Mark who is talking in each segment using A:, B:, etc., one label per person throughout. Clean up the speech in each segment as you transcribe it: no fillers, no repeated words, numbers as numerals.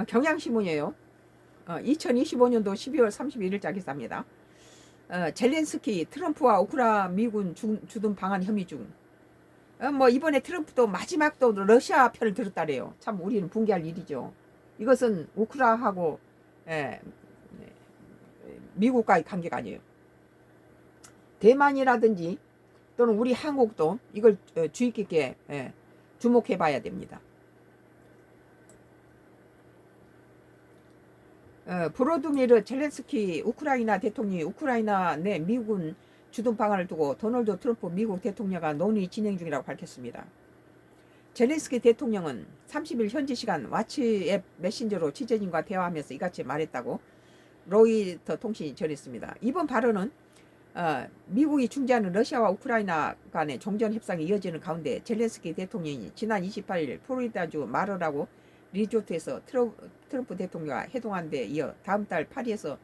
A: 경향신문이에요. 2025년도 12월 31일자 기사입니다. 젤렌스키 트럼프와 우크라 미군 주둔 방한 혐의 중. 뭐 이번에 트럼프도 마지막도 러시아 편을 들었다래요. 참 우리는 붕괴할 일이죠. 이것은 우크라하고 미국과의 관계가 아니에요. 대만이라든지 또는 우리 한국도 이걸 주의 깊게 주목해 봐야 됩니다. 브로드미르 젤렌스키 우크라이나 대통령이 우크라이나 내 미군 주둔 방안을 두고 도널드 트럼프 미국 대통령과 논의 진행 중이라고 밝혔습니다. 젤렌스키 대통령은 30일 현지 시간 왓츠앱 메신저로 취재진과 대화하면서 이같이 말했다고 로이터 통신이 전했습니다. 이번 발언은 미국이 중재하는 러시아와 우크라이나 간의 종전 협상이 이어지는 가운데 젤렌스키 대통령이 지난 28일 플로리다주 마르라고 리조트에서 트럼프 대통령과 회동한 데 이어 다음 달 파리에서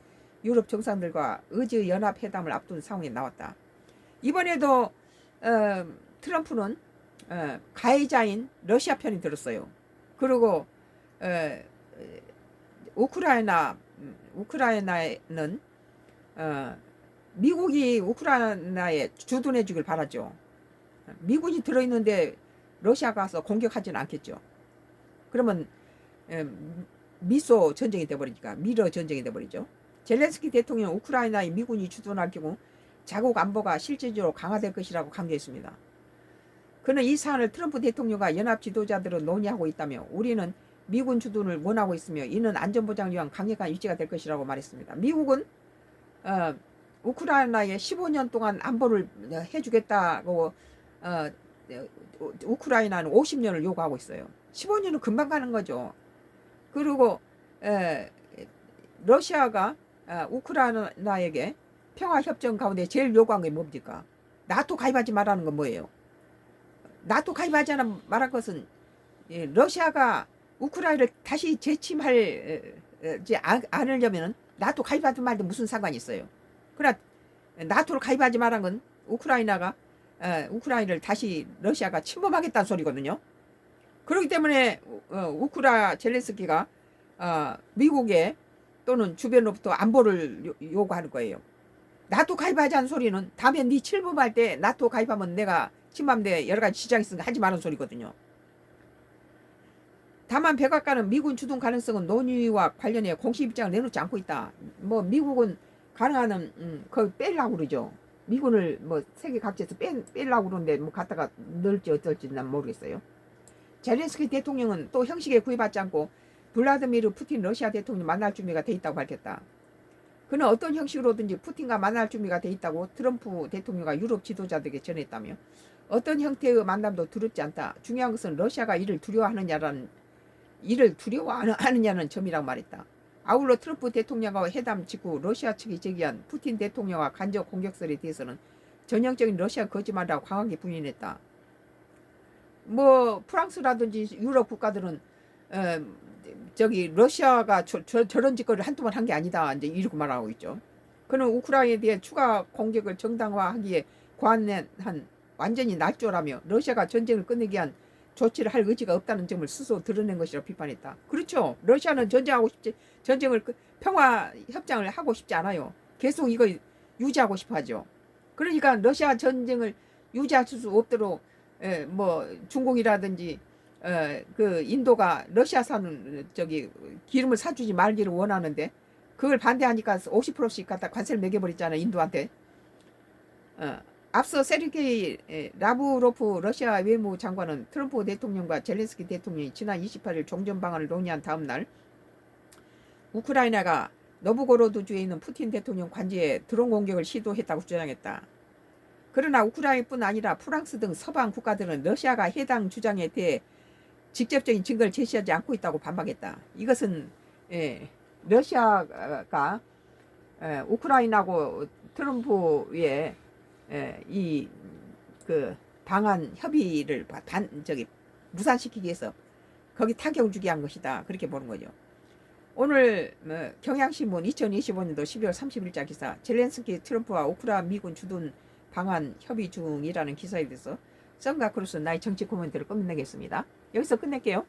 A: 유럽 정상들과 의제연합회담을 앞둔 상황에 나왔다. 이번에도 트럼프는 가해자인 러시아 편이 들었어요. 그리고 우크라이나는 미국이 우크라이나에 주둔해 주길 바라죠. 미군이 들어있는데 러시아 가서 공격하지는 않겠죠. 그러면 미소 전쟁이 돼버리니까 미러 전쟁이 돼버리죠. 젤렌스키 대통령 우크라이나에 미군이 주둔할 경우 자국 안보가 실질적으로 강화될 것이라고 강조했습니다. 그는 이 사안을 트럼프 대통령과 연합 지도자들은 논의하고 있다며 우리는 미군 주둔을 원하고 있으며 이는 안전보장을 위한 강력한 유지가 될 것이라고 말했습니다. 미국은 우크라이나에 15년 동안 안보를 해주겠다고 우크라이나는 50년을 요구하고 있어요. 15년은 금방 가는 거죠. 그리고 러시아가 우크라이나에게 평화협정 가운데 제일 요구한 게 뭡니까? 나토 가입하지 말라는 건 뭐예요? 나토 가입하지 말할 것은 러시아가 우크라이나를 다시 재침하지 않으려면 나토 가입하든 말든 무슨 상관이 있어요. 그러나 나토를 가입하지 말한 건 우크라이나가 우크라이나를 다시 러시아가 침범하겠다는 소리거든요. 그렇기 때문에 젤렌스키가 미국에 또는 주변으로부터 안보를 요구하는 거예요. 나토 가입하지 않은 소리는 다음에 네 침범할 때 나토 가입하면 내가 침범돼 여러 가지 지장이 있으니까 하지 말라는 소리거든요. 다만 백악관은 미군 주둔 가능성은 논의와 관련해 공식 입장을 내놓지 않고 있다. 뭐 미국은 가능한 그걸 빼려고 그러죠. 미군을 뭐 세계 각지에서 빼려고 그러는데 뭐 갖다가 넣을지 어떨지 난 모르겠어요. 젤렌스키 대통령은 또 형식에 구애받지 않고 블라드미르 푸틴 러시아 대통령 만날 준비가 돼 있다고 밝혔다. 그는 어떤 형식으로든지 푸틴과 만날 준비가 돼 있다고 트럼프 대통령과 유럽 지도자들에게 전했다며 어떤 형태의 만남도 두렵지 않다. 중요한 것은 러시아가 이를 두려워하느냐는 점이라고 말했다. 아울러 트럼프 대통령과 회담 직후 러시아 측이 제기한 푸틴 대통령과 간접 공격설에 대해서는 전형적인 러시아 거짓말이라고 강하게 부인했다. 뭐 프랑스라든지 유럽 국가들은 러시아가 저런 짓거리를 한두 번 한 게 아니다 이제 이렇게 말하고 있죠. 그는 우크라이나에 대해 추가 공격을 정당화하기에 관한 완전히 날조라며 러시아가 전쟁을 끝내기 위한 조치를 할 의지가 없다는 점을 스스로 드러낸 것이라고 비판했다. 그렇죠. 러시아는 평화 협정을 하고 싶지 않아요. 계속 이거 유지하고 싶어 하죠. 그러니까 러시아 전쟁을 유지할 수 없도록 뭐 중국이라든지 그 인도가 러시아산 기름을 사주지 말기를 원하는데 그걸 반대하니까 50%씩 갖다 관세를 매겨버렸잖아 인도한테. 앞서 세르게이 라브로프 러시아 외무장관은 트럼프 대통령과 젤렌스키 대통령이 지난 28일 종전 방안을 논의한 다음 날 우크라이나가 노브고로드주에 있는 푸틴 대통령 관제에 드론 공격을 시도했다고 주장했다. 그러나 우크라이나뿐 아니라 프랑스 등 서방 국가들은 러시아가 해당 주장에 대해 직접적인 증거를 제시하지 않고 있다고 반박했다. 이것은 러시아가 우크라이나하고 트럼프의 이 방한 협의를 무산시키기 위해서 거기 타격을 주게 한 것이다. 그렇게 보는 거죠. 오늘 경향신문 2025년도 12월 30일자 기사 젤렌스키 트럼프와 우크라 미군 주둔 방한 협의 중이라는 기사에 대해서 썬과 크루스 나의 정치 코멘트를 끝내겠습니다. 여기서 끝낼게요.